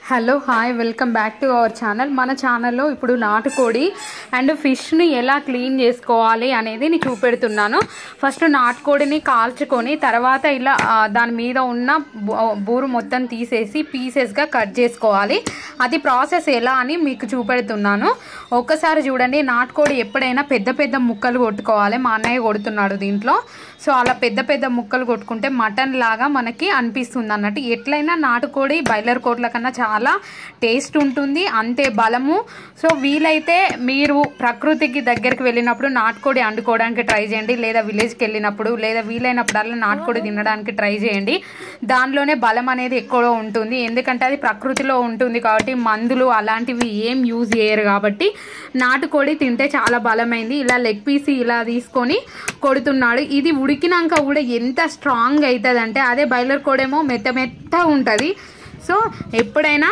Hello hi welcome back to our channel. మన ఛానల్లో ఇప్పుడు నాటుకోడి అండ్ ఫిష్ని ఎలా క్లీన్ చేసుకోవాలి అనేది నేను చూపెడుతున్నాను. ఫస్ట్ నాటుకోడిని కాల్చుకొని తర్వాత ఇలా దాని మీద ఉన్న బూరు మొత్తం తీసేసి పీసెస్గా కట్ చేసుకోవాలి. అది ప్రాసెస్ ఎలా అని మీకు చూపెడుతున్నాను. ఒక్కసారి చూడండి. నాటుకోడి ఎప్పుడైనా పెద్ద పెద్ద ముక్కలు కొట్టుకోవాలి. మా అన్నయ్య కొడుతున్నాడు దీంట్లో. సో అలా పెద్ద పెద్ద ముక్కలు కొట్టుకుంటే మటన్ లాగా మనకి అనిపిస్తుంది అన్నట్టు. ఎట్లయినా నాటుకోడి బాయిలర్ కోట్ల కన్నా చాలా టేస్ట్ ఉంటుంది, అంతే బలము. సో వీలైతే మీరు ప్రకృతికి దగ్గరికి వెళ్ళినప్పుడు నాటుకోడి వండుకోవడానికి ట్రై చేయండి, లేదా విలేజ్కి వెళ్ళినప్పుడు లేదా వీలైనప్పుడల్లా నాటుకోడి తినడానికి ట్రై చేయండి. దానిలోనే బలం అనేది ఎక్కువ ఉంటుంది, ఎందుకంటే అది ప్రకృతిలో ఉంటుంది కాబట్టి మందులు అలాంటివి ఏం యూజ్ చేయరు కాబట్టి నాటుకోడి తింటే చాలా బలమైంది. ఇలా లెగ్ పీస్ ఇలా తీసుకొని కొడుతున్నాడు. ఇది ఉడికినాక కూడా ఎంత స్ట్రాంగ్ అవుతుంది అంటే, అదే బాయిలర్ కోడేమో మెత్త మెత్త ఉంటుంది. సో ఎప్పుడైనా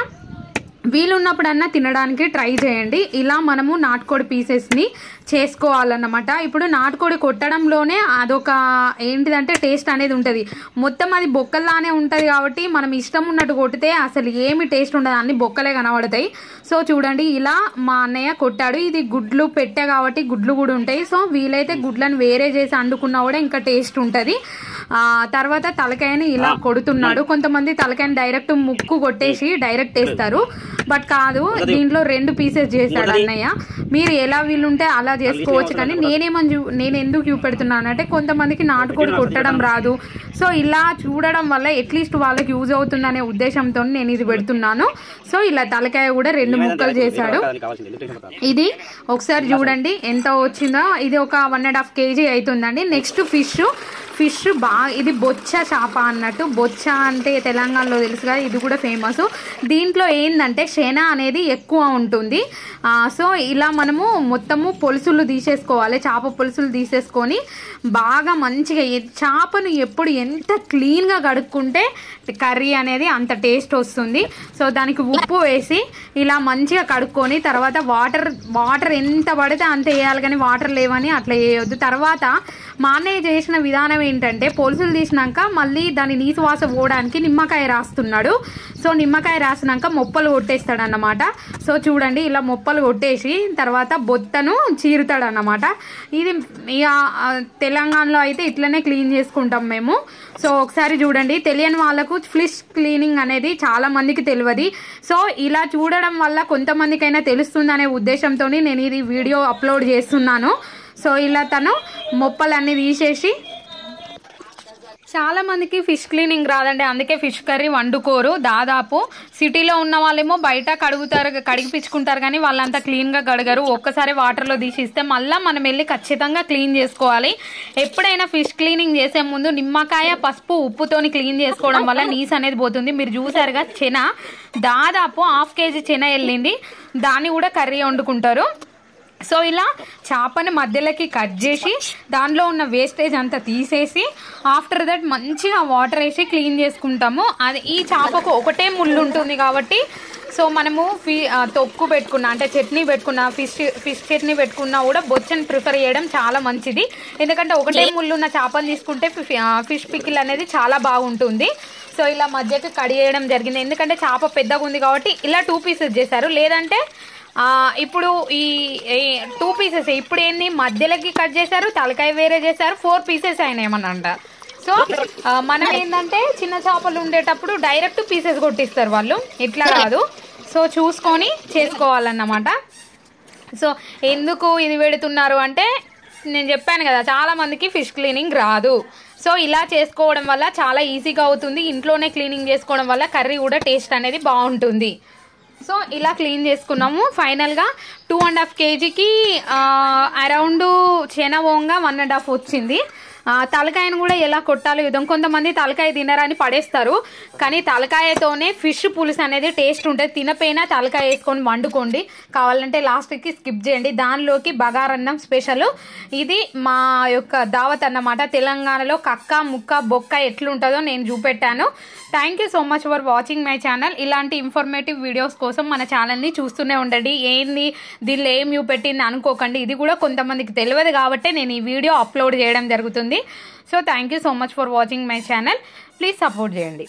వీలున్నప్పుడన్నా తినడానికి ట్రై చేయండి. ఇలా మనము నాటుకోడి పీసెస్ని చేసుకోవాలన్నమాట. ఇప్పుడు నాటుకోడి కొట్టడంలోనే అదొక ఏంటిదంటే టేస్ట్ అనేది ఉంటుంది. మొత్తం అది బొక్కల్లానే ఉంటుంది కాబట్టి మనం ఇష్టం ఉన్నట్టు కొట్టితే అసలు ఏమి టేస్ట్ ఉండదు, అన్ని బొక్కలే కనబడతాయి. సో చూడండి, ఇలా మా అన్నయ్య కొట్టాడు. ఇది గుడ్లు పెట్టే కాబట్టి గుడ్లు కూడా ఉంటాయి. సో వీలైతే గుడ్లను వేరే చేసి వండుకున్నా కూడా ఇంకా టేస్ట్ ఉంటుంది. తర్వాత తలకాయని ఇలా కొడుతున్నాడు. కొంతమంది తలకాయని డైరెక్ట్ ముక్కు కొట్టేసి డైరెక్ట్ వేస్తారు, బట్ కాదు, దీంట్లో 2 పీసెస్ చేశాడు అన్నయ్య. మీరు ఎలా వీలుంటే అలా చేసుకోవచ్చు. కానీ నేను ఎందుకు చూపెడుతున్నాను అంటే, కొంతమందికి నాటుకోడి కొట్టడం రాదు. సో ఇలా చూడడం వల్ల అట్లీస్ట్ వాళ్ళకి యూజ్ అవుతుందనే ఉద్దేశంతో నేను ఇది పెడుతున్నాను. సో ఇలా తలకాయ కూడా 2 ముక్కలు చేశాడు. ఇది ఒకసారి చూడండి ఎంత వచ్చిందో. ఇది ఒక 1.5 kg అవుతుందండి. నెక్స్ట్ ఫిష్ ఇది బొచ్చ చేప అన్నట్టు. బొచ్చ అంటే తెలంగాణలో తెలుసు కదా, ఇది కూడా ఫేమస్. దీంట్లో ఏంటంటే శన అనేది ఎక్కువ ఉంటుంది. సో ఇలా మనము మొత్తము పొలుసులు తీసేసుకోవాలి. చేప పొలుసులు తీసేసుకొని బాగా మంచిగా చేపను ఎప్పుడు ఎంత క్లీన్గా కడుక్కుంటే కర్రీ అనేది అంత టేస్ట్ వస్తుంది. సో దానికి ఉప్పు వేసి ఇలా మంచిగా కడుక్కొని తర్వాత వాటర్ ఎంత పడితే అంత వేయాలి, కానీ వాటర్ లేవని అట్లా వేయొద్దు. తర్వాత మా అన్నయ్య చేసిన విధానం ఏంటంటే, పొలుసులు తీసినాక మళ్ళీ దాని నీసు వాస పోవడానికి నిమ్మకాయ రాస్తున్నాడు. సో నిమ్మకాయ రాసినాక మొప్పలు కొట్టేస్తాడు అన్నమాట. సో చూడండి, ఇలా మొప్పలు కొట్టేసి తర్వాత బొత్తను చీరుతాడు అన్నమాట. ఇది తెలంగాణలో అయితే ఇట్లనే క్లీన్ చేసుకుంటాం మేము. సో ఒకసారి చూడండి. తెలియని వాళ్ళకు ఫిష్ క్లీనింగ్ అనేది చాలా మందికి తెలియదు. సో ఇలా చూడడం వల్ల కొంతమందికైనా తెలుస్తుంది అనే ఉద్దేశంతో నేను ఇది వీడియో అప్లోడ్ చేస్తున్నాను. సో ఇలా తను మొప్పలన్నీ తీసేసి, చాలా మందికి ఫిష్ క్లీనింగ్ రాదండి, అందుకే ఫిష్ కర్రీ వండుకోరు. దాదాపు సిటీలో ఉన్న వాళ్ళేమో బయట కడిగిపించుకుంటారు, కానీ వాళ్ళంతా క్లీన్గా కడగరు. ఒక్కసారి వాటర్లో తీసిస్తే మళ్ళీ మనం వెళ్ళి ఖచ్చితంగా క్లీన్ చేసుకోవాలి. ఎప్పుడైనా ఫిష్ క్లీనింగ్ చేసే ముందు నిమ్మకాయ, పసుపు, ఉప్పుతోని క్లీన్ చేసుకోవడం వల్ల నీసు అనేది పోతుంది. మీరు చూసారుగా, చెన దాదాపు 1/2 kg చెన వెళ్ళింది. దాన్ని కూడా కర్రీ వండుకుంటారు. సో ఇలా చేపని మధ్యలోకి కట్ చేసి దానిలో ఉన్న వేస్టేజ్ అంతా తీసేసి ఆఫ్టర్ దట్ మంచిగా వాటర్ వేసి క్లీన్ చేసుకుంటాము. అది ఈ చేపకు ఒకటే ముళ్ళు ఉంటుంది కాబట్టి, సో మనము తొక్కు పెట్టుకున్నా అంటే చట్నీ పెట్టుకున్నా, ఫిష్ చట్నీ పెట్టుకున్నా కూడా బొచ్చని ప్రిఫర్ చేయడం చాలా మంచిది. ఎందుకంటే ఒకటే ముళ్ళు ఉన్న చేపని తీసుకుంటే ఫిష్ పికిల్ అనేది చాలా బాగుంటుంది. సో ఇలా మధ్యకి కట్ చేయడం జరిగింది. ఎందుకంటే చేప పెద్దగా ఉంది కాబట్టి ఇలా 2 పీసెస్ చేశారు. లేదంటే ఇప్పుడు ఈ 2 పీసెస్ ఇప్పుడు ఏంది మధ్యలోకి కట్ చేశారు, తలకాయ వేరే చేశారు, 4 పీసెస్ అయినాయమనంట. సో మనం ఏంటంటే చిన్న చేపలు ఉండేటప్పుడు డైరెక్ట్ పీసెస్ కొట్టిస్తారు వాళ్ళు, ఇట్లా కాదు. సో చూసుకొని చేసుకోవాలన్నమాట. సో ఎందుకు ఇది పెడుతున్నారు అంటే, నేను చెప్పాను కదా, చాలా మందికి ఫిష్ క్లీనింగ్ రాదు. సో ఇలా చేసుకోవడం వల్ల చాలా ఈజీగా అవుతుంది. ఇంట్లోనే క్లీనింగ్ చేసుకోవడం వల్ల కర్రీ కూడా టేస్ట్ అనేది బాగుంటుంది. సో ఇలా క్లీన్ చేసుకున్నాము. ఫైనల్గా 2.5 kgకి అరౌండ్ చెన ఓంగా 1.5 వచ్చింది. తలకాయను కూడా ఎలా కొట్టాలో విధం. కొంతమంది తలకాయ తినరని పడేస్తారు, కానీ తలకాయతోనే ఫిష్ పులుసు అనేది టేస్ట్ ఉంటుంది. తినపోయినా తలకాయ వేసుకొని వండుకోండి, కావాలంటే లాస్ట్కి స్కిప్ చేయండి. దానిలోకి బగారన్నం స్పెషల్. ఇది మా యొక్క దావత్ అన్నమాట. తెలంగాణలో కక్క, ముక్క, బొక్క ఎట్లుంటుందో నేను చూపెట్టాను. Thank you so much for watching my channel. ఇలాంటి ఇన్ఫర్మేటివ్ వీడియోస్ కోసం మన ఛానల్ని చూస్తూనే ఉండండి. ఏంది దీనిలో ఏం చూపెట్టింది అనుకోకండి, ఇది కూడా కొంతమందికి తెలియదు కాబట్టి నేను ఈ వీడియో అప్లోడ్ చేయడం జరుగుతుంది. So thank you so much for watching my channel. Please support చేయండి.